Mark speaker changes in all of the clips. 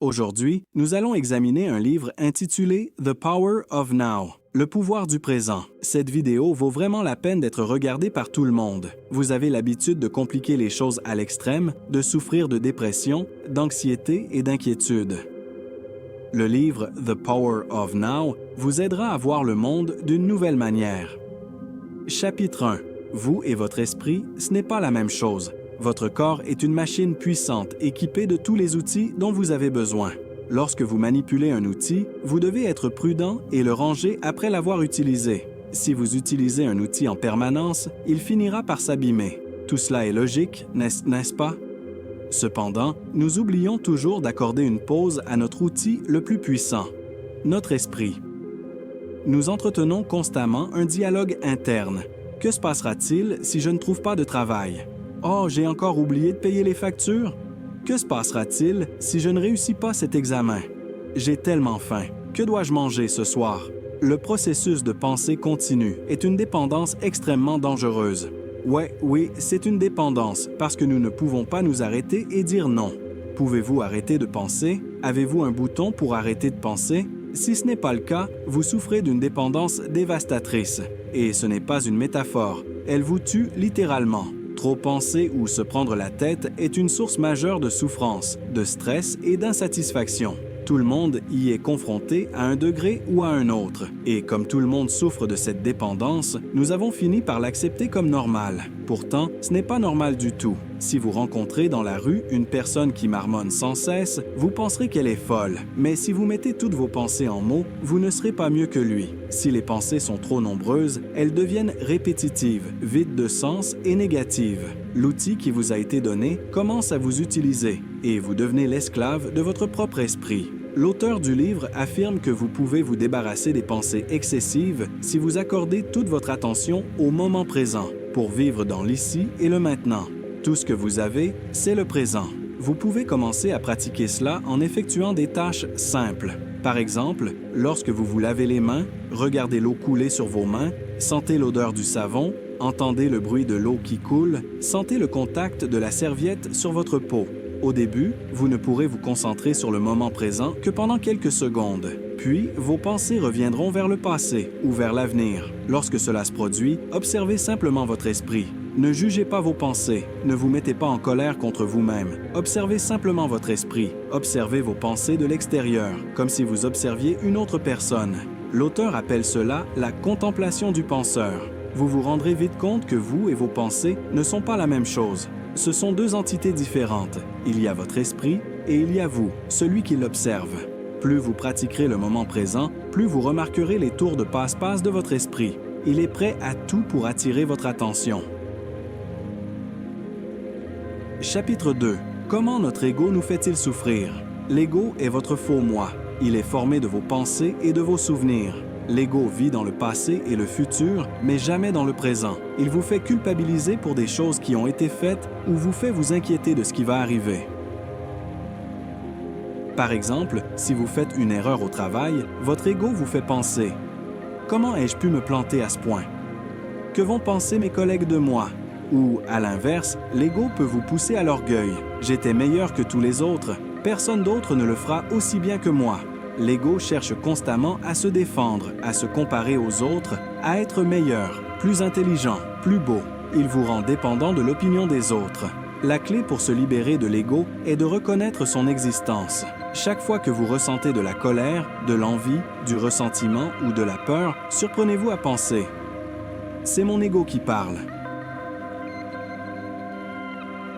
Speaker 1: Aujourd'hui, nous allons examiner un livre intitulé The Power of Now, le pouvoir du présent. Cette vidéo vaut vraiment la peine d'être regardée par tout le monde. Vous avez l'habitude de compliquer les choses à l'extrême, de souffrir de dépression, d'anxiété et d'inquiétude. Le livre The Power of Now vous aidera à voir le monde d'une nouvelle manière. Chapitre 1. Vous et votre esprit, ce n'est pas la même chose. Votre corps est une machine puissante équipée de tous les outils dont vous avez besoin. Lorsque vous manipulez un outil, vous devez être prudent et le ranger après l'avoir utilisé. Si vous utilisez un outil en permanence, il finira par s'abîmer. Tout cela est logique, n'est-ce pas? Cependant, nous oublions toujours d'accorder une pause à notre outil le plus puissant, notre esprit. Nous entretenons constamment un dialogue interne. Que se passera-t-il si je ne trouve pas de travail? Oh, j'ai encore oublié de payer les factures? Que se passera-t-il si je ne réussis pas cet examen? J'ai tellement faim. Que dois-je manger ce soir? Le processus de pensée continue est une dépendance extrêmement dangereuse. Oui, c'est une dépendance parce que nous ne pouvons pas nous arrêter et dire non. Pouvez-vous arrêter de penser? Avez-vous un bouton pour arrêter de penser? Si ce n'est pas le cas, vous souffrez d'une dépendance dévastatrice. Et ce n'est pas une métaphore. Elle vous tue littéralement. Trop penser ou se prendre la tête est une source majeure de souffrance, de stress et d'insatisfaction. Tout le monde y est confronté à un degré ou à un autre. Et comme tout le monde souffre de cette dépendance, nous avons fini par l'accepter comme normal. Pourtant, ce n'est pas normal du tout. Si vous rencontrez dans la rue une personne qui marmonne sans cesse, vous penserez qu'elle est folle. Mais si vous mettez toutes vos pensées en mots, vous ne serez pas mieux que lui. Si les pensées sont trop nombreuses, elles deviennent répétitives, vides de sens et négatives. L'outil qui vous a été donné commence à vous utiliser et vous devenez l'esclave de votre propre esprit. L'auteur du livre affirme que vous pouvez vous débarrasser des pensées excessives si vous accordez toute votre attention au moment présent, pour vivre dans l'ici et le maintenant. Tout ce que vous avez, c'est le présent. Vous pouvez commencer à pratiquer cela en effectuant des tâches simples. Par exemple, lorsque vous vous lavez les mains, regardez l'eau couler sur vos mains, sentez l'odeur du savon, entendez le bruit de l'eau qui coule, sentez le contact de la serviette sur votre peau. Au début, vous ne pourrez vous concentrer sur le moment présent que pendant quelques secondes. Puis, vos pensées reviendront vers le passé ou vers l'avenir. Lorsque cela se produit, observez simplement votre esprit. Ne jugez pas vos pensées, ne vous mettez pas en colère contre vous-même. Observez simplement votre esprit. Observez vos pensées de l'extérieur, comme si vous observiez une autre personne. L'auteur appelle cela la contemplation du penseur. Vous vous rendrez vite compte que vous et vos pensées ne sont pas la même chose. Ce sont deux entités différentes. Il y a votre esprit et il y a vous, celui qui l'observe. Plus vous pratiquerez le moment présent, plus vous remarquerez les tours de passe-passe de votre esprit. Il est prêt à tout pour attirer votre attention. Chapitre 2. Comment notre ego nous fait-il souffrir? L'ego est votre faux moi. Il est formé de vos pensées et de vos souvenirs. L'ego vit dans le passé et le futur, mais jamais dans le présent. Il vous fait culpabiliser pour des choses qui ont été faites ou vous fait vous inquiéter de ce qui va arriver. Par exemple, si vous faites une erreur au travail, votre ego vous fait penser « Comment ai-je pu me planter à ce point? Que vont penser mes collègues de moi? » Ou, à l'inverse, l'ego peut vous pousser à l'orgueil. « J'étais meilleur que tous les autres. Personne d'autre ne le fera aussi bien que moi. » L'ego cherche constamment à se défendre, à se comparer aux autres, à être meilleur, plus intelligent, plus beau. Il vous rend dépendant de l'opinion des autres. La clé pour se libérer de l'ego est de reconnaître son existence. Chaque fois que vous ressentez de la colère, de l'envie, du ressentiment ou de la peur, surprenez-vous à penser « C'est mon ego qui parle ».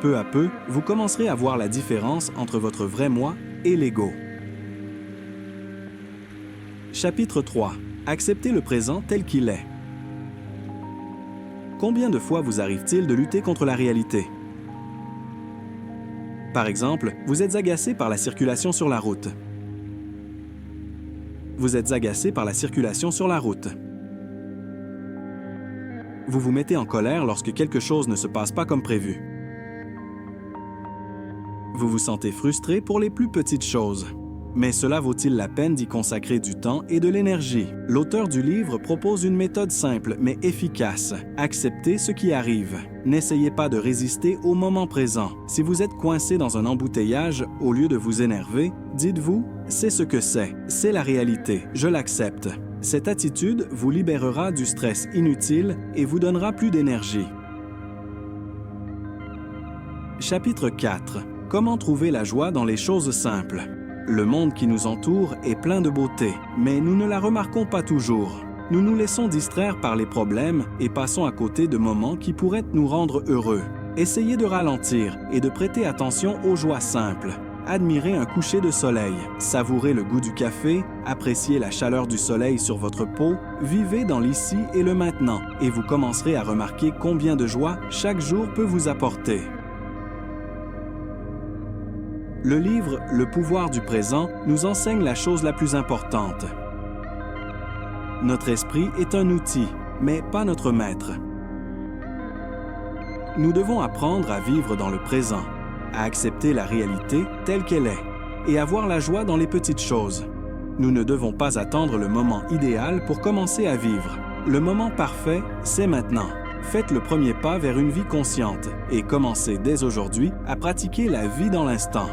Speaker 1: Peu à peu, vous commencerez à voir la différence entre votre vrai moi et l'ego. Chapitre 3. Acceptez le présent tel qu'il est. Combien de fois vous arrive-t-il de lutter contre la réalité? Par exemple, vous êtes agacé par la circulation sur la route. Vous êtes agacé par la circulation sur la route. Vous vous mettez en colère lorsque quelque chose ne se passe pas comme prévu. Vous vous sentez frustré pour les plus petites choses. Mais cela vaut-il la peine d'y consacrer du temps et de l'énergie? L'auteur du livre propose une méthode simple mais efficace. Acceptez ce qui arrive. N'essayez pas de résister au moment présent. Si vous êtes coincé dans un embouteillage, au lieu de vous énerver, Dites-vous, c'est ce que c'est la réalité, je l'accepte. Cette attitude vous libérera du stress inutile et vous donnera plus d'énergie. Chapitre 4. Comment trouver la joie dans les choses simples? Le monde qui nous entoure est plein de beauté, mais nous ne la remarquons pas toujours. Nous nous laissons distraire par les problèmes et passons à côté de moments qui pourraient nous rendre heureux. Essayez de ralentir et de prêter attention aux joies simples. Admirez un coucher de soleil, savourez le goût du café, appréciez la chaleur du soleil sur votre peau, vivez dans l'ici et le maintenant et vous commencerez à remarquer combien de joie chaque jour peut vous apporter. Le livre « Le pouvoir du présent » nous enseigne la chose la plus importante. Notre esprit est un outil, mais pas notre maître. Nous devons apprendre à vivre dans le présent, à accepter la réalité telle qu'elle est et à voir la joie dans les petites choses. Nous ne devons pas attendre le moment idéal pour commencer à vivre. Le moment parfait, c'est maintenant. Faites le premier pas vers une vie consciente et commencez dès aujourd'hui à pratiquer la vie dans l'instant.